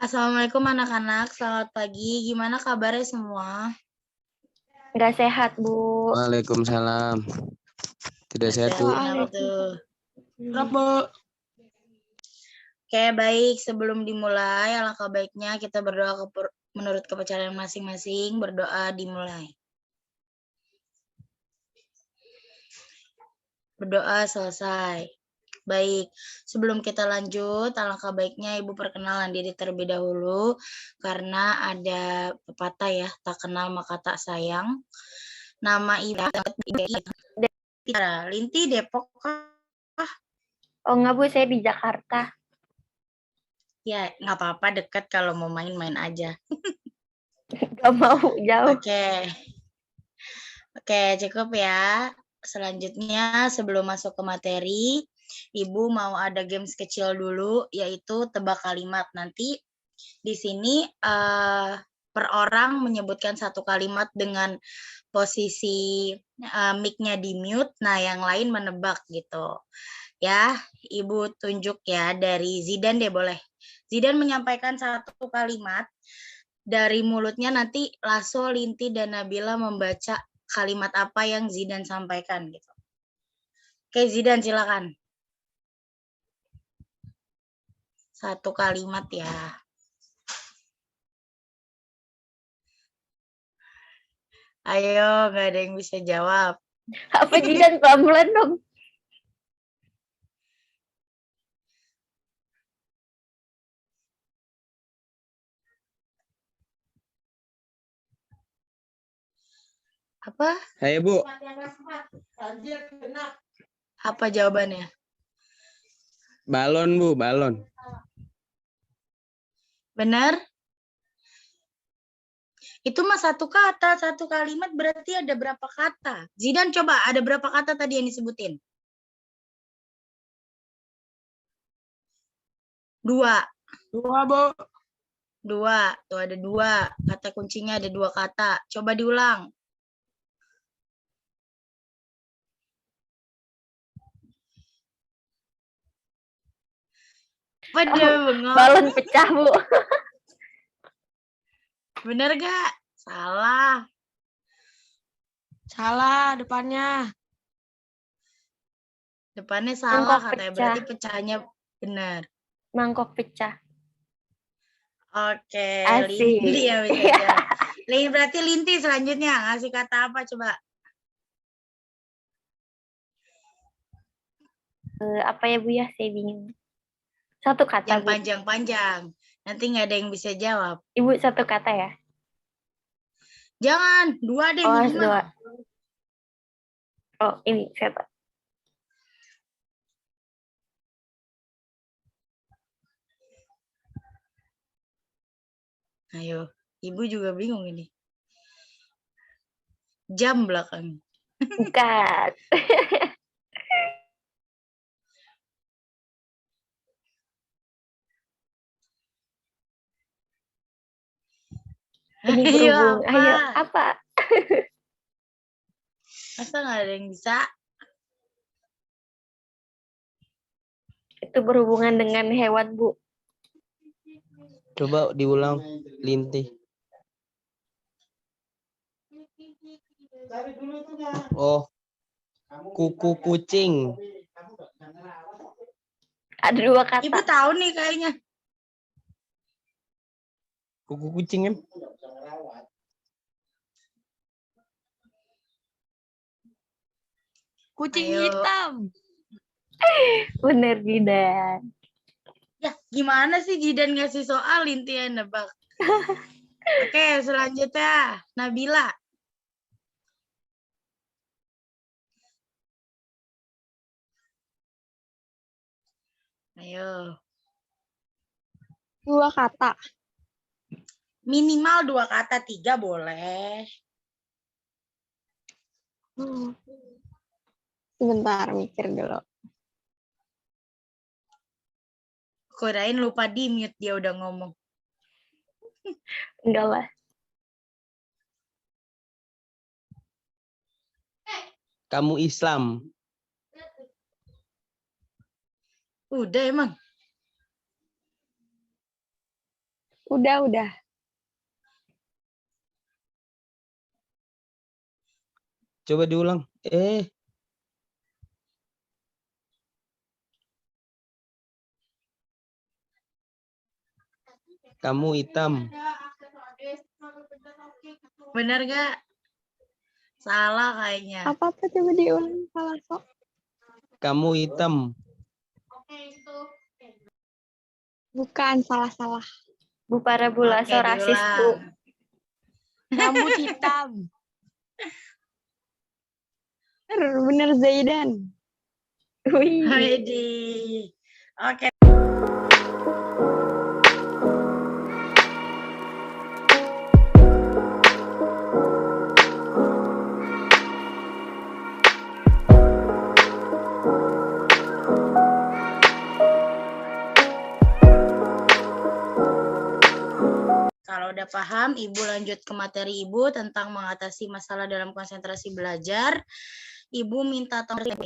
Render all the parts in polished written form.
Assalamualaikum anak-anak, selamat pagi. Gimana kabarnya semua? Nggak sehat, Bu. Waalaikumsalam. Tidak sehat, Bu. Kenapa tuh? Bu. Oke, baik. Sebelum dimulai, alangkah baiknya kita berdoa menurut kepercayaan masing-masing. Berdoa dimulai. Berdoa selesai. Baik, sebelum kita lanjut, alangkah baiknya Ibu perkenalan diri terlebih dahulu, karena ada pepatah ya, tak kenal maka tak sayang. Nama Ibu Linti Depok kah? Oh enggak, Bu, saya di Jakarta. Ya, nggak apa-apa, dekat, kalau mau main-main aja. Nggak mau jauh. Oke, cukup ya. Selanjutnya, sebelum masuk ke materi, Ibu mau ada games kecil dulu, yaitu tebak kalimat. Nanti di sini per orang menyebutkan satu kalimat dengan posisi mic-nya di mute, nah yang lain menebak gitu. Ya, Ibu tunjuk ya, dari Zidan deh boleh. Zidan menyampaikan satu kalimat, dari mulutnya nanti Lasso, Linti, dan Nabila membaca kalimat apa yang Zidan sampaikan gitu. Oke, Zidan silakan. Satu kalimat ya. Ayo, nggak ada yang bisa jawab. Apa Jidan pelan-pelan dong? Apa? Ayo, Bu. Apa jawabannya? Balon, Bu, balon. Benar? Itu mah satu kata, satu kalimat berarti ada berapa kata? Zidan coba, ada berapa kata tadi yang disebutin? 2. 2, Bu. 2. Tuh ada 2. Kata kuncinya ada 2 kata. Coba diulang. Balon pecah, Bu. Bener gak? Salah. Salah depannya. Depannya salah Mangkok katanya, pecah. berarti pecahnya benar. Mangkok pecah. Oke, Asik. Linti ya bisa jawab. Berarti Linti selanjutnya ngasih kata apa coba? Apa ya, Bu ya? Saya bingung. Satu kata, Yang Bu. panjang-panjang. Nanti nggak ada yang bisa jawab. Ibu satu kata ya? Jangan, 2 deh Oh, minimal. 2. Oh, ini saya tahu. Ayo, Ibu juga bingung ini. Jam belakang. Bukan. Ini berhubung. Ayo, apa? Masa nggak ada yang bisa? Itu berhubungan dengan hewan, Bu. Coba diulang, Linti. Oh, kuku kucing. Ada 2 kata. Ibu tahu nih kayaknya. Kuku kucing kan? Kucing Ayo. hitam. Bener, Jidan. Ya, gimana sih Jidan ngasih soal Linti yang nebak? Oke, selanjutnya Nabila. Ayo. 2 kata. Minimal 2 kata, 3 boleh. Sebentar mikir dulu. Kirain lupa di mute, dia udah ngomong. Enggak lah. Kamu Islam. Udah emang. Udah. Coba diulang. Kamu hitam. Bener gak? Salah kayaknya. Apa-apa coba diulang, salah sok. Kamu hitam. Bukan, salah. Bu Parabula, Oke, so rasis, Bu. diulang. Rambut hitam. Bener Zaidan. Wih. Widih. Oke. Kalau udah paham, Ibu lanjut ke materi Ibu tentang mengatasi masalah dalam konsentrasi belajar. Ibu minta tolong.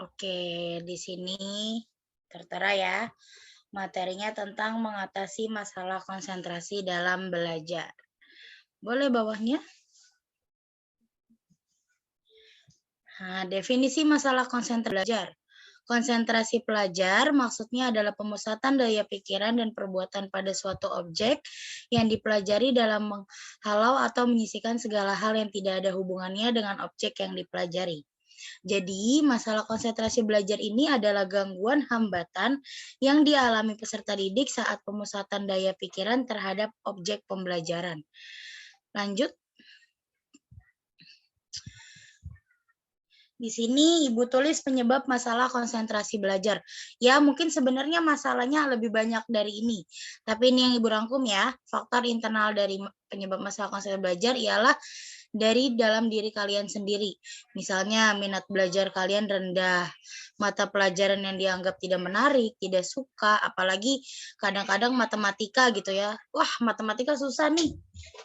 Oke, di sini tertera ya. Materinya tentang mengatasi masalah konsentrasi dalam belajar. Boleh bawahnya? Nah, definisi masalah konsentrasi belajar. Konsentrasi pelajar maksudnya adalah pemusatan daya pikiran dan perbuatan pada suatu objek yang dipelajari dalam menghalau atau menyisihkan segala hal yang tidak ada hubungannya dengan objek yang dipelajari. Jadi, masalah konsentrasi belajar ini adalah gangguan hambatan yang dialami peserta didik saat pemusatan daya pikiran terhadap objek pembelajaran. Lanjut. Di sini Ibu tulis penyebab masalah konsentrasi belajar. Ya, mungkin sebenarnya masalahnya lebih banyak dari ini. Tapi ini yang Ibu rangkum ya. Faktor internal dari penyebab masalah konsentrasi belajar ialah dari dalam diri kalian sendiri. Misalnya minat belajar kalian rendah, mata pelajaran yang dianggap tidak menarik, tidak suka, apalagi kadang-kadang matematika gitu ya. Wah, matematika susah nih.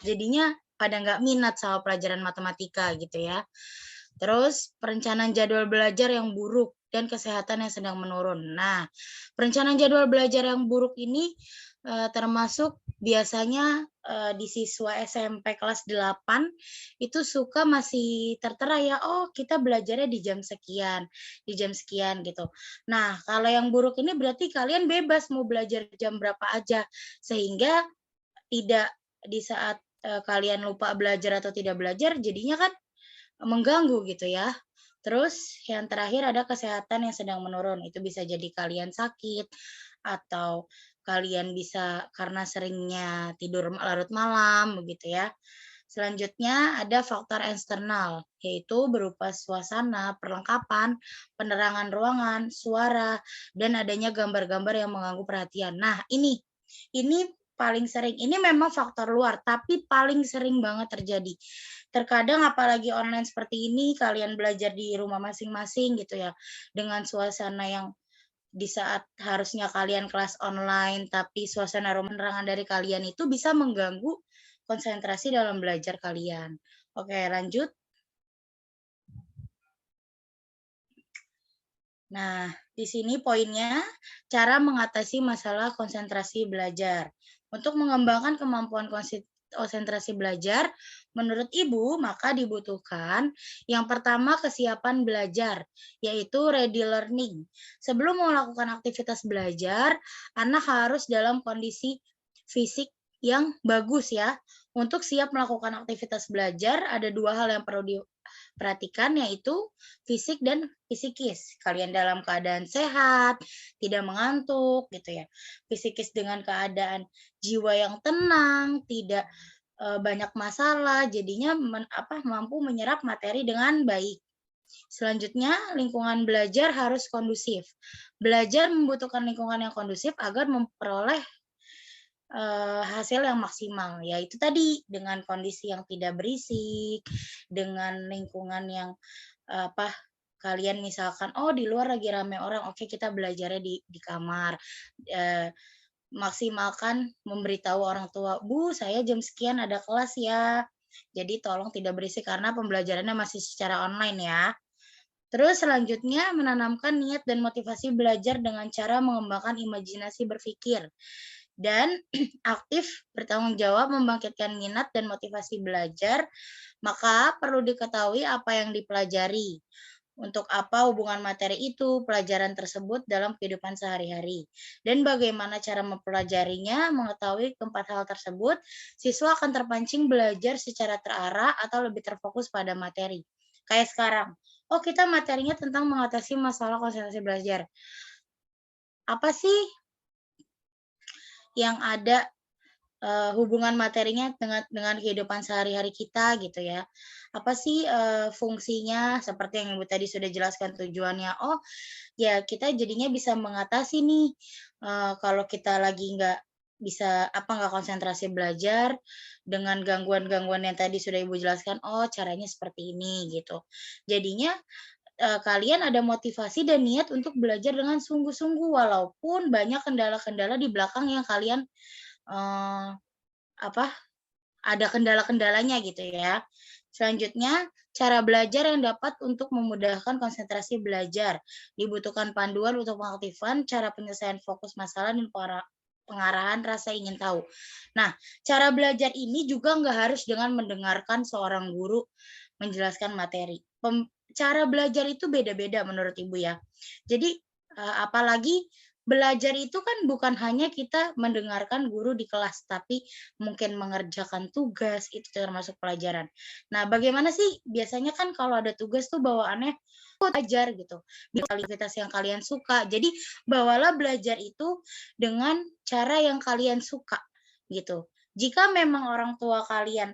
Jadinya pada nggak minat sama pelajaran matematika gitu ya. Terus perencanaan jadwal belajar yang buruk dan kesehatan yang sedang menurun. Nah, perencanaan jadwal belajar yang buruk ini termasuk biasanya di siswa SMP kelas 8 itu suka masih tertera ya, oh kita belajarnya di jam sekian gitu. Nah, kalau yang buruk ini berarti kalian bebas mau belajar jam berapa aja, sehingga tidak di saat kalian lupa belajar atau tidak belajar, jadinya kan mengganggu gitu ya. Terus yang terakhir ada kesehatan yang sedang menurun. Itu bisa jadi kalian sakit atau kalian bisa karena seringnya tidur larut malam begitu ya. Selanjutnya ada faktor eksternal, yaitu berupa suasana, perlengkapan, penerangan ruangan, suara, dan adanya gambar-gambar yang mengganggu perhatian. Nah, ini paling sering, ini memang faktor luar, tapi paling sering banget terjadi. Terkadang apalagi online seperti ini, kalian belajar di rumah masing-masing gitu ya, dengan suasana yang di saat harusnya kalian kelas online, tapi suasana rumah penerangan dari kalian itu bisa mengganggu konsentrasi dalam belajar kalian. Oke, lanjut. Nah, di sini poinnya, cara mengatasi masalah konsentrasi belajar. Untuk mengembangkan kemampuan konsentrasi belajar, menurut Ibu, maka dibutuhkan yang pertama kesiapan belajar, yaitu ready learning. Sebelum melakukan aktivitas belajar, anak harus dalam kondisi fisik yang bagus ya. Untuk siap melakukan aktivitas belajar, ada dua hal yang perlu diperhatikan, yaitu fisik dan psikis. Kalian dalam keadaan sehat, tidak mengantuk gitu ya. Psikis dengan keadaan jiwa yang tenang, tidak banyak masalah, jadinya mampu menyerap materi dengan baik. Selanjutnya, lingkungan belajar harus kondusif. Belajar membutuhkan lingkungan yang kondusif agar memperoleh hasil yang maksimal, yaitu tadi dengan kondisi yang tidak berisik, dengan lingkungan yang apa kalian misalkan oh di luar lagi rame orang, oke kita belajarnya di kamar. Maksimalkan memberitahu orang tua, Bu, saya jam sekian ada kelas ya. Jadi tolong tidak berisik karena pembelajarannya masih secara online ya. Terus selanjutnya menanamkan niat dan motivasi belajar dengan cara mengembangkan imajinasi berpikir dan aktif bertanggung jawab membangkitkan minat dan motivasi belajar, maka perlu diketahui apa yang dipelajari. Untuk apa hubungan materi itu, pelajaran tersebut dalam kehidupan sehari-hari. Dan bagaimana cara mempelajarinya, mengetahui keempat hal tersebut, siswa akan terpancing belajar secara terarah atau lebih terfokus pada materi. Kayak sekarang, oh kita materinya tentang mengatasi masalah konsentrasi belajar. Apa sih yang ada hubungan materinya dengan kehidupan sehari-hari kita gitu ya. Apa sih fungsinya seperti yang Ibu tadi sudah jelaskan tujuannya. Oh, ya kita jadinya bisa mengatasi nih kalau kita lagi nggak nggak konsentrasi belajar dengan gangguan-gangguan yang tadi sudah Ibu jelaskan. Oh, caranya seperti ini gitu. Jadinya kalian ada motivasi dan niat untuk belajar dengan sungguh-sungguh walaupun banyak kendala-kendala di belakang yang kalian ada kendala-kendalanya gitu ya. Selanjutnya, cara belajar yang dapat untuk memudahkan konsentrasi belajar. Dibutuhkan panduan untuk pengaktifan cara penyelesaian fokus masalah dan pengarahan rasa ingin tahu. Nah, cara belajar ini juga nggak harus dengan mendengarkan seorang guru menjelaskan materi. Cara belajar itu beda-beda menurut Ibu ya. Jadi, apalagi belajar itu kan bukan hanya kita mendengarkan guru di kelas, tapi mungkin mengerjakan tugas, itu termasuk pelajaran. Nah, bagaimana sih biasanya kan kalau ada tugas tuh bawaannya belajar gitu, aktivitas yang kalian suka. Jadi, bawalah belajar itu dengan cara yang kalian suka gitu. Jika memang orang tua kalian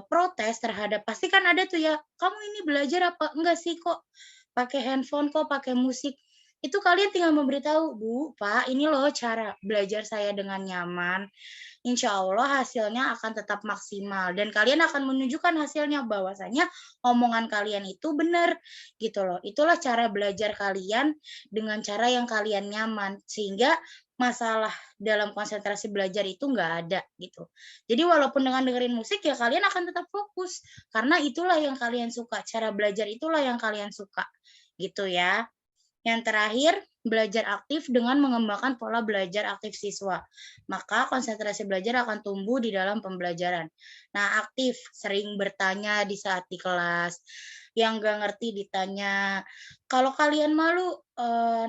protes terhadap, pasti kan ada tuh ya, kamu ini belajar apa? Enggak sih kok, pakai handphone kok, pakai musik. Itu kalian tinggal memberitahu, Bu, Pak, ini loh cara belajar saya dengan nyaman. Insya Allah hasilnya akan tetap maksimal. Dan kalian akan menunjukkan hasilnya bahwasanya omongan kalian itu benar gitu loh. Itulah cara belajar kalian dengan cara yang kalian nyaman. Sehingga masalah dalam konsentrasi belajar itu nggak ada gitu. Jadi walaupun dengan dengerin musik ya kalian akan tetap fokus. Karena itulah yang kalian suka. Cara belajar itulah yang kalian suka gitu ya. Yang terakhir, belajar aktif dengan mengembangkan pola belajar aktif siswa. Maka konsentrasi belajar akan tumbuh di dalam pembelajaran. Nah, aktif, sering bertanya di saat di kelas. Yang nggak ngerti ditanya. Kalau kalian malu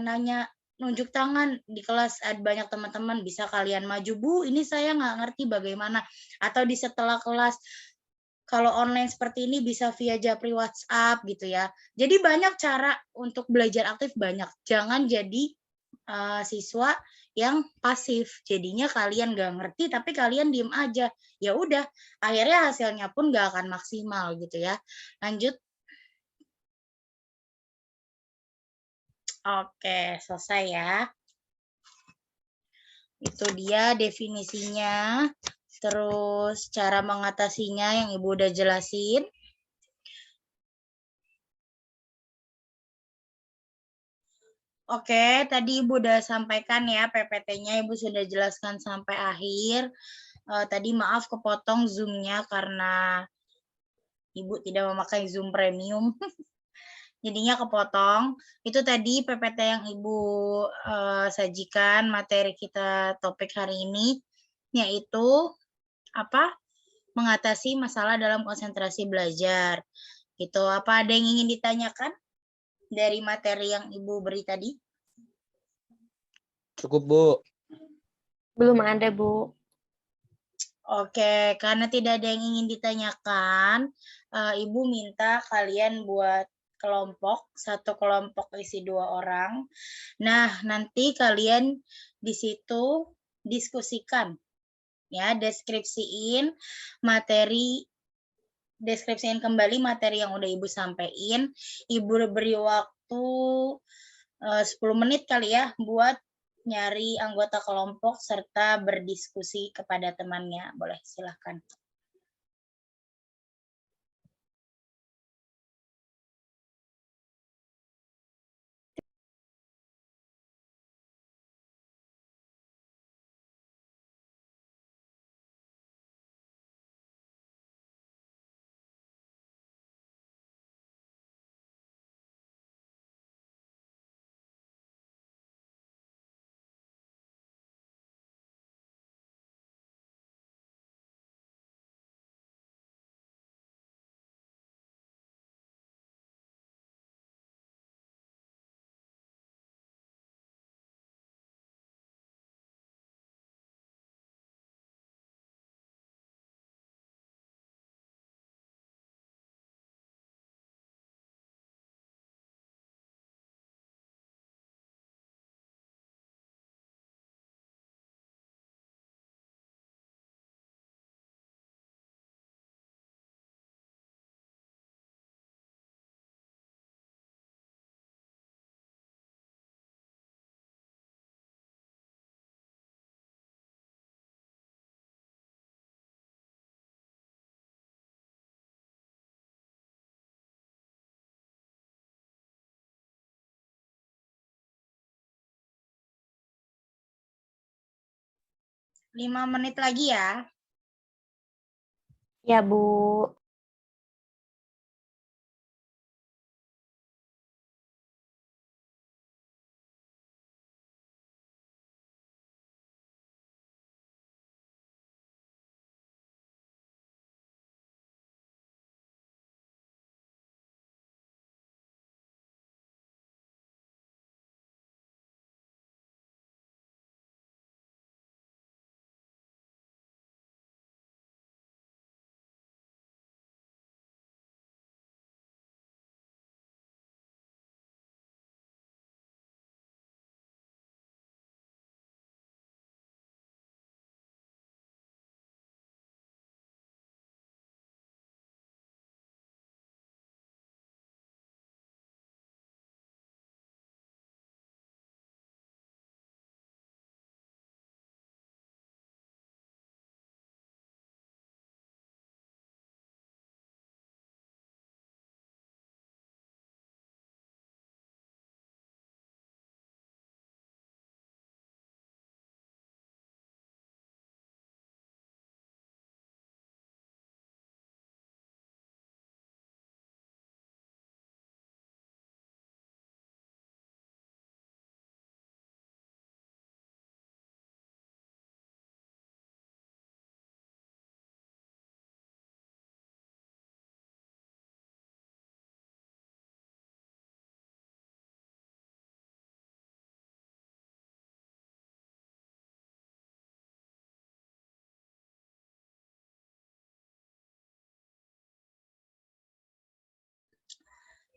nanya nunjuk tangan di kelas ada banyak teman-teman, bisa kalian maju, Bu, ini saya nggak ngerti bagaimana. Atau di setelah kelas, kalau online seperti ini bisa via Japri WhatsApp gitu ya. Jadi banyak cara untuk belajar aktif banyak. Jangan jadi siswa yang pasif. Jadinya kalian nggak ngerti tapi kalian diem aja. Ya udah, akhirnya hasilnya pun nggak akan maksimal gitu ya. Lanjut. Oke, selesai ya. Itu dia definisinya. Terus cara mengatasinya yang Ibu udah jelasin. Oke, tadi Ibu udah sampaikan ya PPT-nya, Ibu sudah jelaskan sampai akhir. Tadi maaf kepotong Zoom-nya karena Ibu tidak memakai Zoom Premium. Jadinya kepotong. Itu tadi PPT yang Ibu sajikan materi kita topik hari ini, yaitu apa? Mengatasi masalah dalam konsentrasi belajar. Gitu. Apa ada yang ingin ditanyakan dari materi yang Ibu beri tadi? Cukup, Bu. Belum ada, Bu. Oke, karena tidak ada yang ingin ditanyakan, Ibu minta kalian buat kelompok, satu kelompok isi 2 orang. Nah, nanti kalian di situ diskusikan, ya, deskripsiin kembali materi yang udah Ibu sampaikan. Ibu beri waktu 10 menit kali ya buat nyari anggota kelompok serta berdiskusi kepada temannya. Boleh, silahkan. 5 menit lagi ya. Ya, Bu.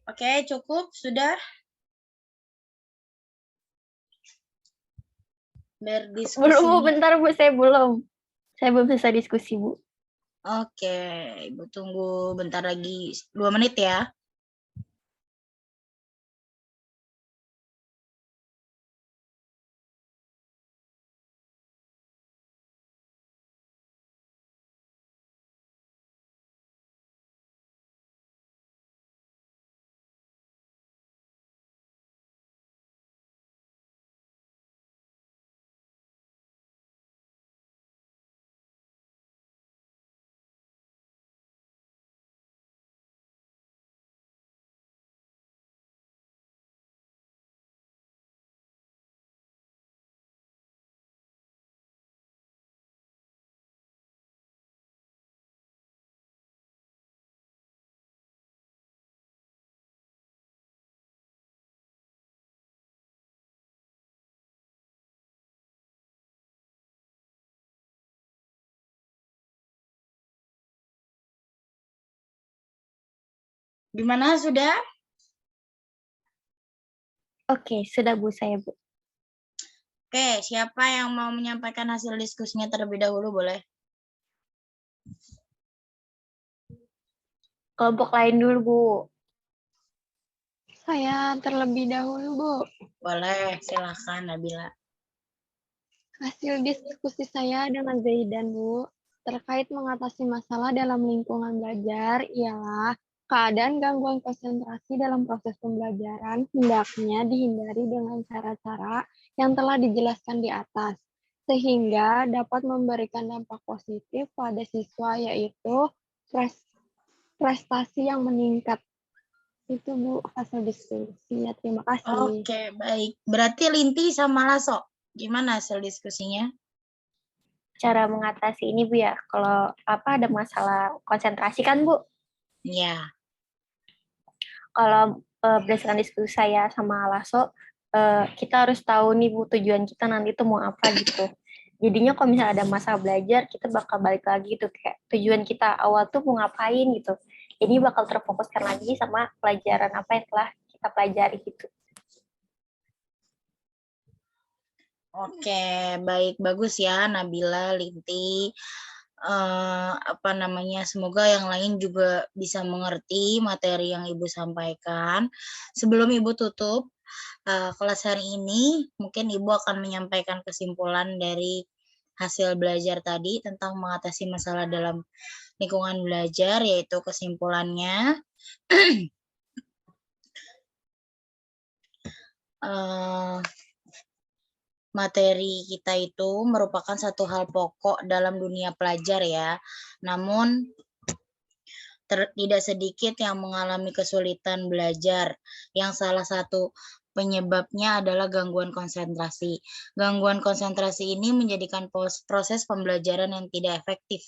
Oke, cukup sudah berdiskusi. Belum, Bu. Bentar, Bu. Saya belum. Saya belum selesai diskusi, Bu. Oke, Ibu tunggu bentar lagi 2 menit ya. Gimana sudah? Oke, sudah, Bu. Saya, Bu. Oke, siapa yang mau menyampaikan hasil diskusinya terlebih dahulu boleh? Kelompok lain dulu, Bu. Saya terlebih dahulu, Bu. Boleh, silakan Nabila. Hasil diskusi saya dengan Zaidan, Bu, terkait mengatasi masalah dalam lingkungan belajar ialah keadaan gangguan konsentrasi dalam proses pembelajaran hendaknya dihindari dengan cara-cara yang telah dijelaskan di atas, sehingga dapat memberikan dampak positif pada siswa, yaitu prestasi yang meningkat. Itu, Bu, hasil diskusi. Ya, terima kasih. Oke, baik. Berarti Linti sama Laso, gimana hasil diskusinya? Cara mengatasi ini, Bu, ya. Kalau ada masalah konsentrasi kan, Bu. Ya, Kalau berdasarkan diskusi saya sama Laso, kita harus tahu nih, Bu, tujuan kita nanti tuh mau apa gitu. Jadinya kalau misalnya ada masalah belajar, kita bakal balik lagi tuh kayak tujuan kita awal tuh mau ngapain gitu. Jadi bakal terfokuskan lagi sama pelajaran apa yang telah kita pelajari gitu. oke, baik, bagus ya Nabila, Linti. Semoga yang lain juga bisa mengerti materi yang Ibu sampaikan. Sebelum Ibu tutup kelas hari ini, mungkin Ibu akan menyampaikan kesimpulan dari hasil belajar tadi tentang mengatasi masalah dalam lingkungan belajar, yaitu kesimpulannya materi kita itu merupakan satu hal pokok dalam dunia pelajar ya. Namun tidak sedikit yang mengalami kesulitan belajar, yang salah satu penyebabnya adalah gangguan konsentrasi. Gangguan konsentrasi ini menjadikan proses pembelajaran yang tidak efektif.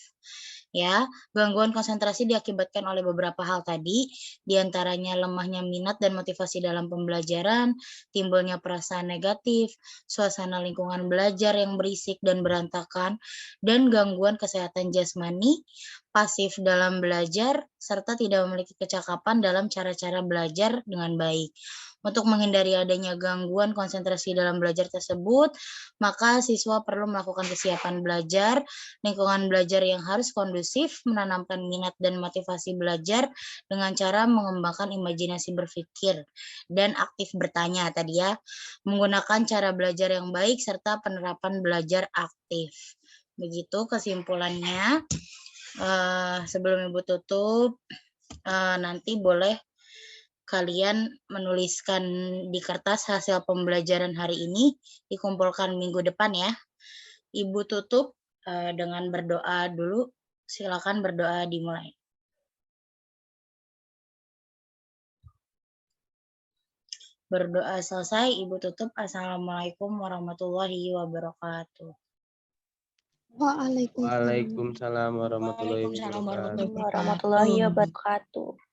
Ya, gangguan konsentrasi diakibatkan oleh beberapa hal tadi, diantaranya lemahnya minat dan motivasi dalam pembelajaran, timbulnya perasaan negatif, suasana lingkungan belajar yang berisik dan berantakan, dan gangguan kesehatan jasmani, pasif dalam belajar, serta tidak memiliki kecakapan dalam cara-cara belajar dengan baik. Untuk menghindari adanya gangguan konsentrasi dalam belajar tersebut, maka siswa perlu melakukan kesiapan belajar, lingkungan belajar yang harus kondusif, menanamkan minat dan motivasi belajar dengan cara mengembangkan imajinasi berpikir dan aktif bertanya tadi ya, menggunakan cara belajar yang baik serta penerapan belajar aktif. Begitu kesimpulannya. Sebelum Ibu tutup, nanti boleh kalian menuliskan di kertas hasil pembelajaran hari ini, dikumpulkan minggu depan ya. Ibu tutup dengan berdoa dulu. Silakan berdoa dimulai. Berdoa selesai, Ibu tutup. Assalamualaikum warahmatullahi wabarakatuh. Waalaikumsalam. Waalaikumsalam warahmatullahi wabarakatuh. Warahmatullahi wabarakatuh.